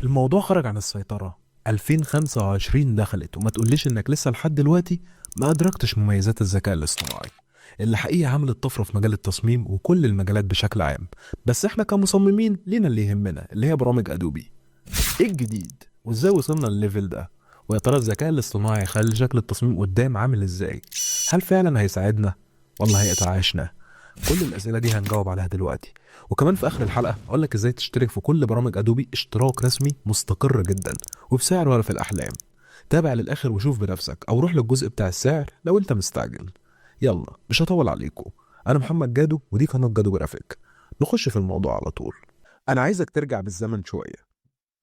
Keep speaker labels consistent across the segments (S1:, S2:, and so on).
S1: الموضوع خرج عن السيطرة. 2025 دخلت وما تقوليش انك لسه لحد دلوقتي ما ادركتش مميزات الذكاء الاصطناعي اللي حقيقة عملت طفرة في مجال التصميم وكل المجالات بشكل عام. بس احنا كمصممين لينا اللي يهمنا اللي هي برامج ادوبي. ايه الجديد وازاي وصلنا للليفل ده؟ ويا ترى الذكاء الاصطناعي هيخلي شكل التصميم قدام عامل ازاي؟ هل فعلا هيساعدنا ولا هيقطعشنا؟ كل الاسئله دي هنجاوب عليها دلوقتي. وكمان في اخر الحلقه اقول لك ازاي تشترك في كل برامج ادوبي اشتراك رسمي مستقر جدا وبسعر ولا في الاحلام. تابع للاخر وشوف بنفسك او روح للجزء بتاع السعر لو انت مستعجل. يلا مش هطول عليكم. انا محمد جادو ودي قناه جادو جرافيك. نخش في الموضوع على طول. انا عايزك ترجع بالزمن شويه،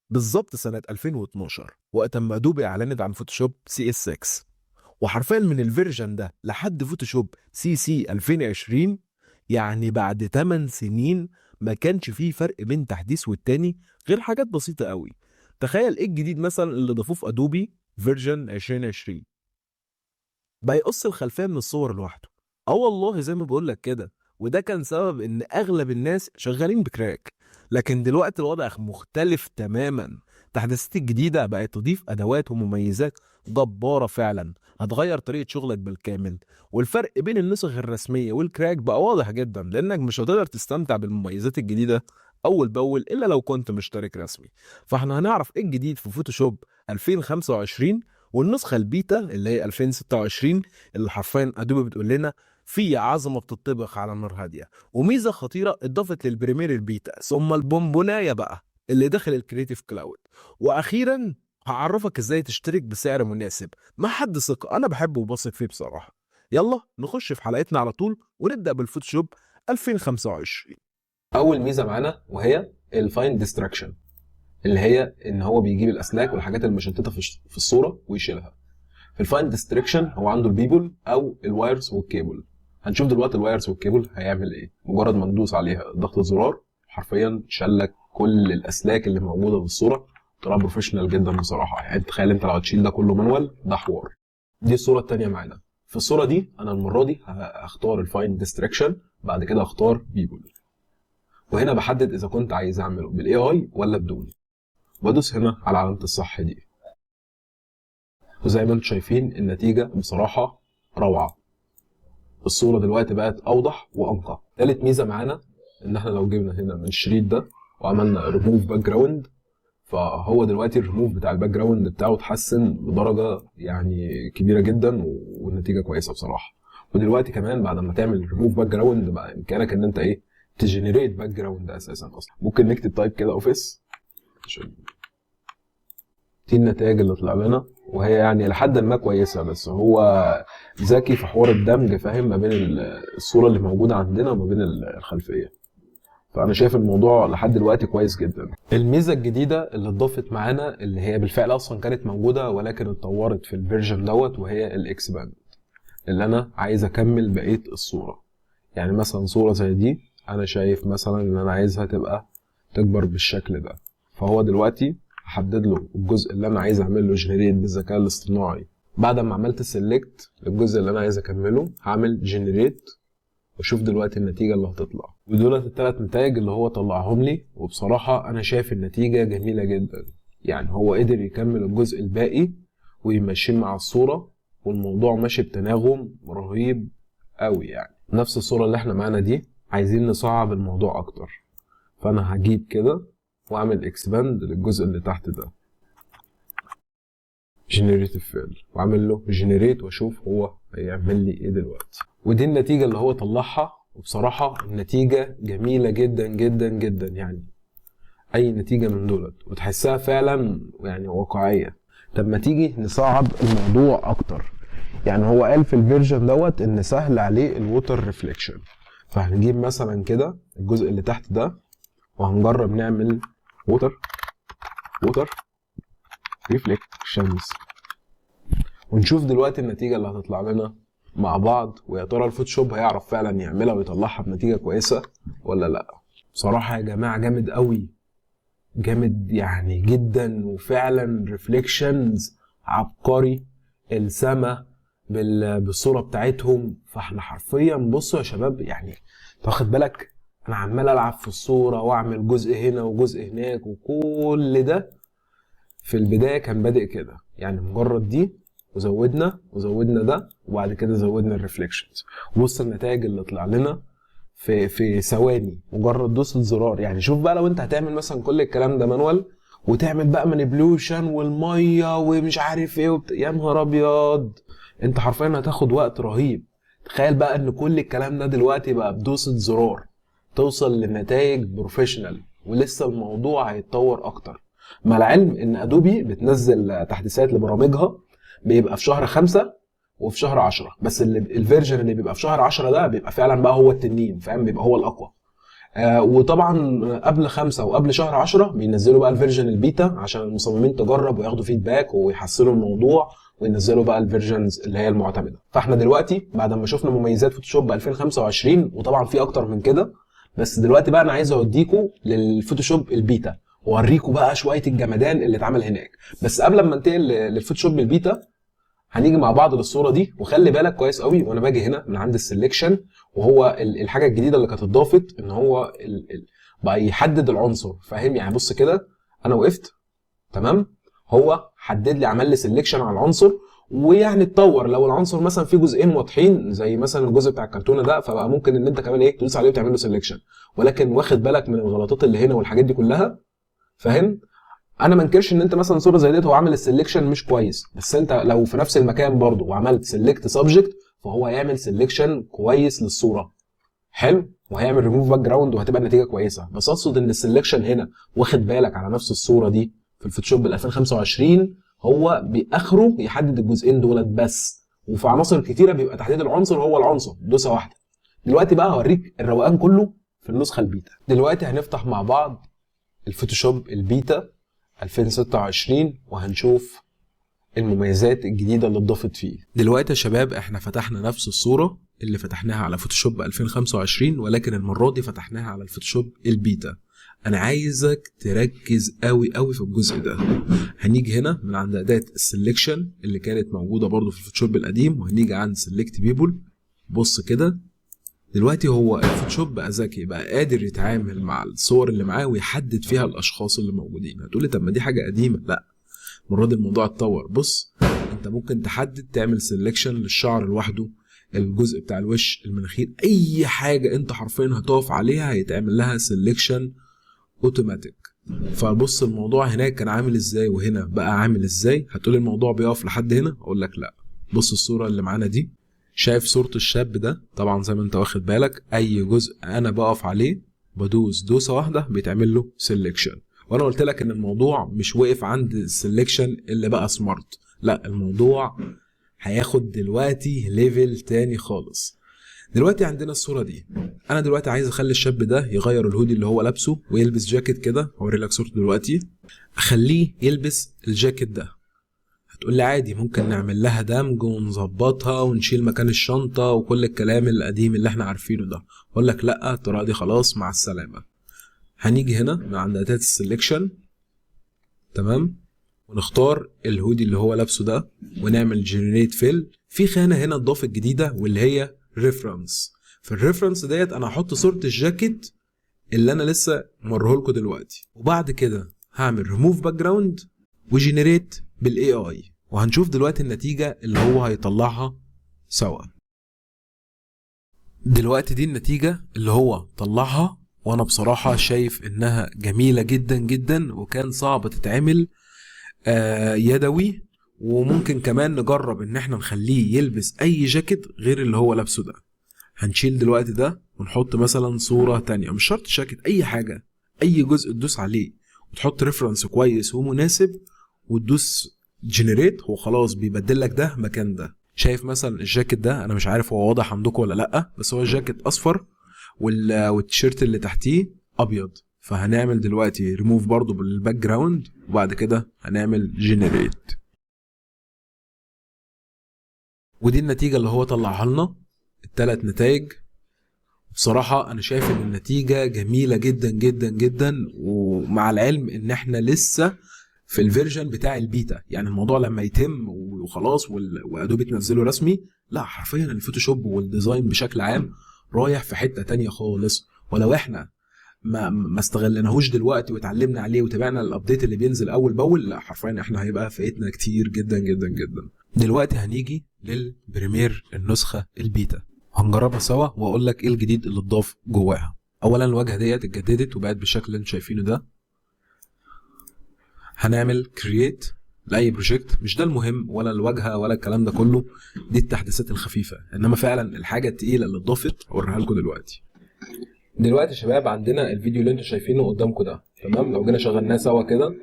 S1: بالظبط سنه 2012 وقت ما ادوبي اعلنت عن فوتوشوب سي اس 6. وحرفيا من الفيرجن ده لحد فوتوشوب سي سي 2020، يعني بعد 8 سنين ما كانش فيه فرق بين تحديث والتاني غير حاجات بسيطة قوي. تخيل ايه الجديد مثلا اللي ضافوه في ادوبي فيرجن 2020؟ بقى يقص الخلفية من الصور لوحده. اه والله زي ما بقول لك كده. وده كان سبب ان اغلب الناس شغالين بكراك. لكن دلوقتي الوضع مختلف تماما. التحديثات الجديدة بقت تضيف ادوات ومميزات جبارة فعلا هتغير طريقة شغلك بالكامل. والفرق بين النسخ الرسمية والكراك بقى واضح جدا لانك مش هتقدر تستمتع بالمميزات الجديدة اول باول الا لو كنت مشترك رسمي. فاحنا هنعرف ايه الجديد في فوتوشوب 2025 والنسخة البيتا اللي هي 2026 اللي حرفيا ادوبي بتقول لنا في عظمه بتطبخ على نار هاديه. وميزه خطيره اتضافت للبريمير البيتا ثم البونبونايه بقى اللي داخل الكريتيف كلاود. واخيرا هعرفك ازاي تشترك بسعر مناسب مع حد ثقه انا بحبه وبثق فيه بصراحه. يلا نخش في حلقتنا على طول ونبدا بالفوتوشوب 2025.
S2: اول ميزه معانا وهي الفاين ديستراكشن، اللي هي ان هو بيجيب الاسلاك والحاجات المشتته في الصوره ويشيلها. في الفاين ديستراكشن هو عنده البيبل او الوايرز والكيبل. هنشوف دلوقتي الوايرز والكيبل هيعمل ايه. مجرد ما ندوس عليها ضغط زرار حرفيا شلك كل الاسلاك اللي موجوده في الصوره. طلع بروفيشنال جدا بصراحه. يعني تخيل انت لو هتشيل ده كله مانوال ده حوار. دي الصوره الثانيه معانا. في الصوره دي انا المره دي هختار الفاين ديستراكشن، بعد كده هختار بيبل، وهنا بحدد اذا كنت عايز اعمله بالاي اي ولا بدون. وادوس هنا على علامه الصح دي، وزي ما انتم شايفين النتيجه بصراحه روعه. الصوره دلوقتي بقت اوضح وانقى. ثالث ميزه معانا ان احنا لو جبنا هنا من الشريط ده وعملنا ريموف باك جراوند، فهو دلوقتي الريموف بتاع الباك جراوند بتاعه اتحسن بدرجه يعني كبيره جدا والنتيجه كويسه بصراحه. ودلوقتي كمان بعد ما تعمل ريموف باك جراوند بقى امكانك ان انت ايه تجنريت باك جراوند اساسا اصلا. ممكن نكتب تايب كده اوفيس عشان دي النتائج اللي طلع لنا، وهي يعني لحد ما كويسه. بس هو ذكي في حوار الدمج، فاهم، ما بين الصوره اللي موجوده عندنا وما بين الخلفيه. فانا شايف الموضوع لحد دلوقتي كويس جدا. الميزه الجديده اللي اتضافت معانا اللي هي بالفعل اصلا كانت موجوده ولكن اتطورت في الفيرجن دوت، وهي الاكسباند، اللي انا عايز اكمل بقيه الصوره. يعني مثلا صوره زي دي انا شايف مثلا ان انا عايزها تبقى تكبر بالشكل ده، فهو دلوقتي هحدد له الجزء اللي انا عايز اعمل له جنريت بالذكاء الاصطناعي. بعد ما عملت سيلكت للجزء اللي انا عايز اكمله هعمل جنريت واشوف دلوقتي النتيجه اللي هتطلع. ودولت الثلاث نتائج اللي هو طلعهم لي، وبصراحه انا شايف النتيجه جميله جدا. يعني هو قدر يكمل الجزء الباقي ويمشيه مع الصوره، والموضوع ماشي بتناغم رهيب قوي. يعني نفس الصوره اللي احنا معانا دي عايزين نصعب الموضوع اكتر، فانا هجيب كده واعمل اكسباند للجزء اللي تحت ده جنريتيف فيل، واعمل له جنريت واشوف هو هيعمل لي ايه دلوقتي. ودي النتيجه اللي هو طلعها، وبصراحه النتيجه جميله جدا جدا جدا. يعني اي نتيجه من دولت وتحسها فعلا يعني واقعيه. طب ما تيجي نصعب الموضوع اكتر. يعني هو قال في الفيرجن دوت ان سهل عليه الووتر ريفليكشن، فهنجيب مثلا كده الجزء اللي تحت ده وهنجرب نعمل ووتر ريفليكشنز ونشوف دلوقتي النتيجه اللي هتطلع لنا مع بعض. ويا ترى الفوتوشوب هيعرف فعلا يعملها ويطلعها بنتيجه كويسه ولا لا. بصراحه يا جماعه جامد قوي، جامد يعني جدا. وفعلا ريفليكشنز عبقري، السما بالصوره بتاعتهم. فاحنا حرفيا بصوا يا شباب، يعني تاخد بالك انا عمال العب في الصوره واعمل جزء هنا وجزء هناك وكل ده في البدايه كان بادئ كده، يعني مجرد دي وزودنا ده وبعد كده زودنا الريفليكشنز. بص النتائج اللي طلع لنا في ثواني، مجرد دوس الزرار. يعني شوف بقى لو انت هتعمل مثلا كل الكلام ده مانوال وتعمل بقى مانيبيولوشن والميه ومش عارف ايه يا نهار ابيض، انت حرفيا هتاخد وقت رهيب. تخيل بقى ان كل الكلام ده دلوقتي بقى بدوسة زرار توصل لنتائج بروفيشنال، ولسه الموضوع هيتطور اكتر. مع العلم ان ادوبي بتنزل تحديثات لبرامجها بيبقى في شهر 5 وفي شهر 10، بس الفيرجن اللي بيبقى في شهر 10 ده بيبقى فعلا بقى هو التنين، فاهم، بيبقى هو الاقوى. وطبعا قبل 5 وقبل شهر 10 بينزلوا بقى الفيرجن البيتا عشان المصممين تجرب وياخدوا فيدباك ويحسنوا الموضوع، وينزلوا بقى الفيرجنز اللي هي المعتمده. فاحنا دلوقتي بعد ما شفنا مميزات فوتوشوب 2025 وطبعا في اكتر من كده، بس دلوقتي بقى انا عايز اوديكم للفوتوشوب البيتا واوريكم بقى شويه الجمدان اللي اتعمل هناك. بس قبل ما انتقل للفوتوشوب البيتا هنيجي مع بعض للصوره دي، وخلي بالك كويس قوي وانا باجي هنا من عند السلكشن، وهو الحاجه الجديده اللي كانت اتضافت ان هو بقى يحدد العنصر، فاهم يعني. بص كده انا وقفت تمام، هو حدد لي، عمل لي سلكشن على العنصر، ويعني اتطور. لو العنصر مثلا فيه جزئين واضحين زي مثلا الجزء بتاع الكرتونه ده، فبقى ممكن ان انت كمان ايه تدوس عليه وتعمل له سلكشن، ولكن واخد بالك من الغلطات اللي هنا والحاجات دي كلها، فاهم. انا ما انكرش ان انت مثلا صوره زي ديت هو عامل السلكشن مش كويس، بس انت لو في نفس المكان برضه وعملت سلكت سبجكت فهو هيعمل سلكشن كويس للصوره، حلو، وهيعمل ريموف باك جراوند وهتبقى النتيجه كويسه. بس اقصد ان السلكشن هنا واخد بالك على نفس الصوره دي في الفوتوشوب 2025 هو باخره يحدد الجزئين دولت بس، وفي عناصر كتيره بيبقى تحديد العنصر هو العنصر دوسه واحده. دلوقتي بقى هوريك الروقان كله في النسخه البيتا. دلوقتي هنفتح مع بعض الفوتوشوب البيتا 2026 وهنشوف المميزات الجديده اللي اتضافت فيه. دلوقتي يا شباب احنا فتحنا نفس الصوره اللي فتحناها على فوتوشوب 2025، ولكن المره دي فتحناها على الفوتوشوب البيتا. انا عايزك تركز قوي قوي في الجزء ده. هنيجي هنا من عند اداه السلكشن اللي كانت موجوده برضو في الفوتوشوب القديم، وهنيجي عند سيلكت بيبل. بص كده دلوقتي هو الفوتوشوب بقى ذكي، بقى قادر يتعامل مع الصور اللي معاه ويحدد فيها الاشخاص اللي موجودين. هتقولي طب ما دي حاجه قديمه، لا المره دي الموضوع اتطور. بص انت ممكن تحدد تعمل سيلكشن للشعر لوحده، الجزء بتاع الوش، المناخير، اي حاجه انت حرفيا هتقف عليها هيتعمل لها سيلكشن اوتوماتيك. فبص الموضوع هناك كان عامل ازاي وهنا بقى عامل ازاي. هتقولي الموضوع بيقف لحد هنا، اقول لك لا. بص الصوره اللي معانا دي، شايف صورة الشاب ده؟ طبعا زي ما انت واخد بالك اي جزء انا بقف عليه بدوس دوسة واحدة بيتعمل له سيلكشن. وانا قلت لك ان الموضوع مش وقف عند السيلكشن اللي بقى سمارت، لا الموضوع هياخد دلوقتي ليفل تاني خالص. دلوقتي عندنا الصورة دي، انا دلوقتي عايز اخلي الشاب ده يغير الهودي اللي هو لابسه ويلبس جاكيت كده. هوري لك صورته دلوقتي، اخليه يلبس الجاكيت ده. هتقول لي عادي ممكن نعمل لها دمج ونظبطها ونشيل مكان الشنطة وكل الكلام القديم اللي احنا عارفينه ده. اقول لك لا، الطريقة دي خلاص مع السلامة. هنيجي هنا من عند اداة السلكشن تمام، ونختار الهودي اللي هو لابسه ده ونعمل جنريت فيل. في خانة هنا اتضافت جديدة واللي هي ريفرنس. في الريفرنس ديت انا هحط صورة الجاكيت اللي انا لسه موريه لكم دلوقتي، وبعد كده هعمل ريموف باك جراوند وجنريت بالاي اي، وهنشوف دلوقتي النتيجة اللي هو هيطلعها سوا. دلوقتي دي النتيجة اللي هو طلعها، وانا بصراحة شايف انها جميلة جدا جدا، وكان صعب تتعمل يدوي. وممكن كمان نجرب ان احنا نخليه يلبس اي جاكيت غير اللي هو لابسه ده. هنشيل دلوقتي ده ونحط مثلا صورة تانية، مش شرط جاكيت، اي حاجة، اي جزء تدوس عليه وتحط ريفرنس كويس ومناسب وتدوس جنريت، هو خلاص بيبدل لك ده مكان ده. شايف مثلا الجاكيت ده، انا مش عارف هو واضح عندكم ولا لا، بس هو الجاكيت اصفر والتيشيرت اللي تحتيه ابيض. فهنعمل دلوقتي ريموف برضو بالباك جراوند وبعد كده هنعمل جنريت. ودي النتيجة اللي هو طلعها لنا، الثلاث نتائج. بصراحة انا شايف ان النتيجة جميلة جدا جدا جدا، ومع العلم ان احنا لسه في الفيرجن بتاع البيتا. يعني الموضوع لما يتم وخلاص وادوبي تنزله رسمي، لا حرفيا الفوتوشوب والديزاين بشكل عام رايح في حتة تانية خالص. ولو احنا
S1: ما استغلناهوش دلوقتي واتعلمنا عليه وتابعنا الابديت اللي بينزل اول باول، لا حرفيا احنا هيبقى فايتنا كتير جدا جدا جدا. دلوقتي هنيجي للبريمير النسخه البيتا، هنجربها سوا واقول لك ايه الجديد اللي اتضاف جواها. اولا الواجهه ديت اتجددت وبقت بالشكل اللي انتم شايفينه ده. هنعمل كرييت لاي بروجكت، مش ده المهم ولا الواجهه ولا الكلام ده كله، دي التحديثات الخفيفه، انما فعلا الحاجه التقيله اللي اتضافت اوريها لكم دلوقتي.
S2: دلوقتي يا شباب عندنا الفيديو اللي انتوا شايفينه قدامكم ده، تمام؟ لو جينا شغلناه سوا كده،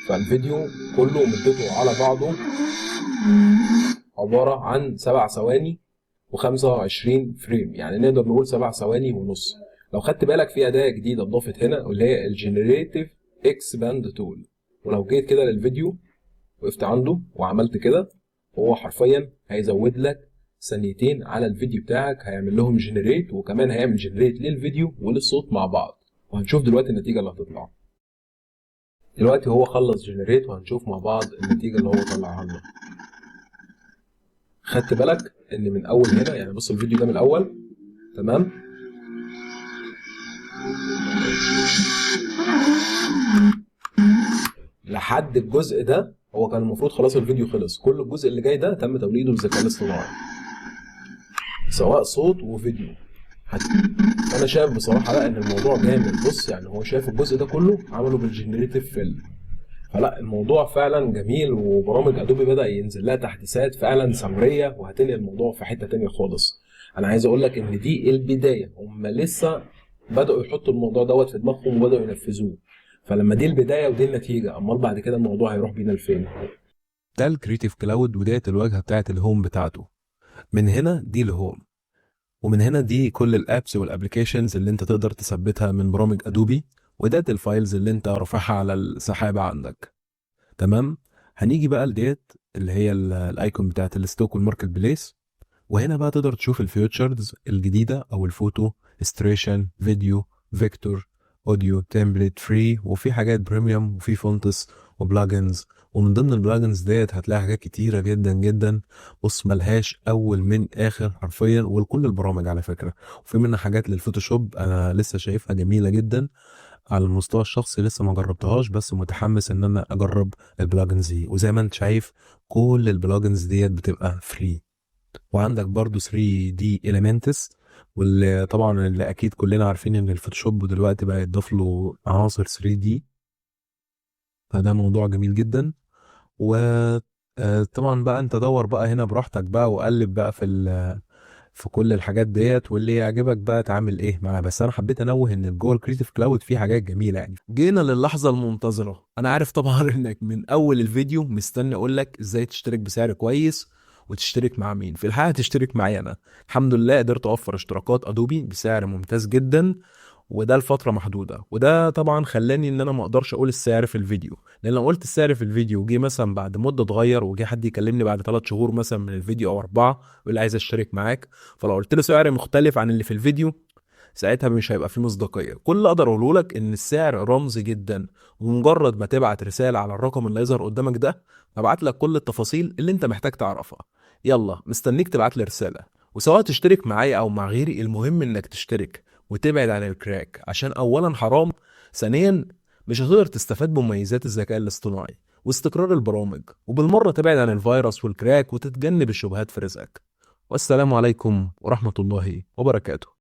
S2: فالفيديو كله مدته على بعضه عبارة عن 7 ثواني و25 فريم، يعني نقدر نقول 7 ثواني ونص. لو خدت بالك في أداة جديدة اتضافت هنا واللي هي الجنريتيف اكسباند تول، ولو جيت كده للفيديو وقفت عنده وعملت كده، هو حرفيا هيزود لك ثانيتين على الفيديو بتاعك، هيعمل لهم جنريت، وكمان هيعمل جنريت للفيديو وللصوت مع بعض، وهنشوف دلوقتي النتيجة اللي هتطلع. دلوقتي هو خلص جنريت وهنشوف مع بعض النتيجة اللي هو طلعها لنا. خدت بالك ان من اول هنا، يعني بص الفيديو ده من الاول، تمام؟ لحد الجزء ده هو كان المفروض خلاص الفيديو خلص، كل الجزء اللي جاي ده تم توليده بالذكاء الاصطناعي، سواء صوت وفيديو. انا شايف بصراحه لا ان الموضوع جامد. بص يعني هو شايف الجزء ده كله عمله بالجنريتيف فيلم، فلا الموضوع فعلا جميل، وبرامج ادوبي بدا ينزل لها تحديثات فعلا ثوريه وهتنقل الموضوع في حته تانية خالص. انا عايز اقول لك ان دي البدايه، هم لسه بداوا يحطوا الموضوع دوت في دماغهم وبداوا ينفذوه، فلما دي البدايه ودي النتيجه، امال بعد كده الموضوع هيروح بينا لفين؟
S1: ده الكريتيف كلاود، وديت الواجهه بتاعت الهوم بتاعته. من هنا دي الهوم، ومن هنا دي كل الابس والابلكيشنز اللي انت تقدر تثبتها من برامج ادوبي، ودات الفايلز اللي انت رافعها على السحابه عندك، تمام؟ هنيجي بقى لديت اللي هي الايكون بتاعت الستوك والماركت بليس، وهنا بقى تقدر تشوف الفيوتشرز الجديده او الفوتو، استريشن، فيديو، فيكتور، اوديو، تمبلت، فري، وفي حاجات بريميوم، وفي فونتس وبلاجنز. ومن ضمن البلاجنز ديت هتلاقي حاجات كتيره جدا جدا، بص ملهاش اول من اخر حرفيا، ولكل البرامج على فكره. وفي منها حاجات للفوتوشوب انا لسه شايفها جميله جدا، على المستوى الشخصي لسه ما جربتهاش، بس متحمس ان انا اجرب البلاجنز دي. وزي ما انت شايف كل البلاجنز ديت بتبقى فري. وعندك برضو 3 دي Elementos، واللي طبعا اللي اكيد كلنا عارفين ان الفوتوشوب دلوقتي بقى يضاف له عناصر 3 دي، فده موضوع جميل جدا. و طبعا بقى انت دور بقى هنا براحتك بقى، وقلب بقى في كل الحاجات ديت، واللي يعجبك بقى تعمل ايه معاه. بس انا حبيت انوه ان جوه الكريتيف كلاود في حاجات جميله. يعني جينا للحظه المنتظره، انا عارف طبعا انك من اول الفيديو مستني اقول لك ازاي تشترك بسعر كويس وتشترك مع مين. في الحقيقه تشترك معي انا، الحمد لله قدرت اوفر اشتراكات ادوبي بسعر ممتاز جدا، وده لفتره محدوده. وده طبعا خلاني ان انا ما اقدرش اقول السعر في الفيديو، لان لو قلت السعر في الفيديو وجي مثلا بعد مده اتغير، وجي حد يكلمني بعد 3 شهور مثلا من الفيديو او 4 يقول لي عايز اشترك معاك، فلو قلت له سعر مختلف عن اللي في الفيديو ساعتها مش هيبقى فيه مصداقيه. كل اللي اقدر اقوله لك ان السعر رمزي جدا، ومجرد ما تبعت رساله على الرقم اللي يظهر قدامك ده هبعت لك كل التفاصيل اللي انت محتاج تعرفها. يلا مستنيك تبعت لي رساله. وسواء تشترك معايا او مع غيري، المهم انك تشترك وتبعد عن الكراك، عشان اولا حرام، ثانيا مش هتقدر تستفاد بمميزات الذكاء الاصطناعي واستقرار البرامج، وبالمره تبعد عن الفيروس والكراك وتتجنب الشبهات في رزقك. والسلام عليكم ورحمه الله وبركاته.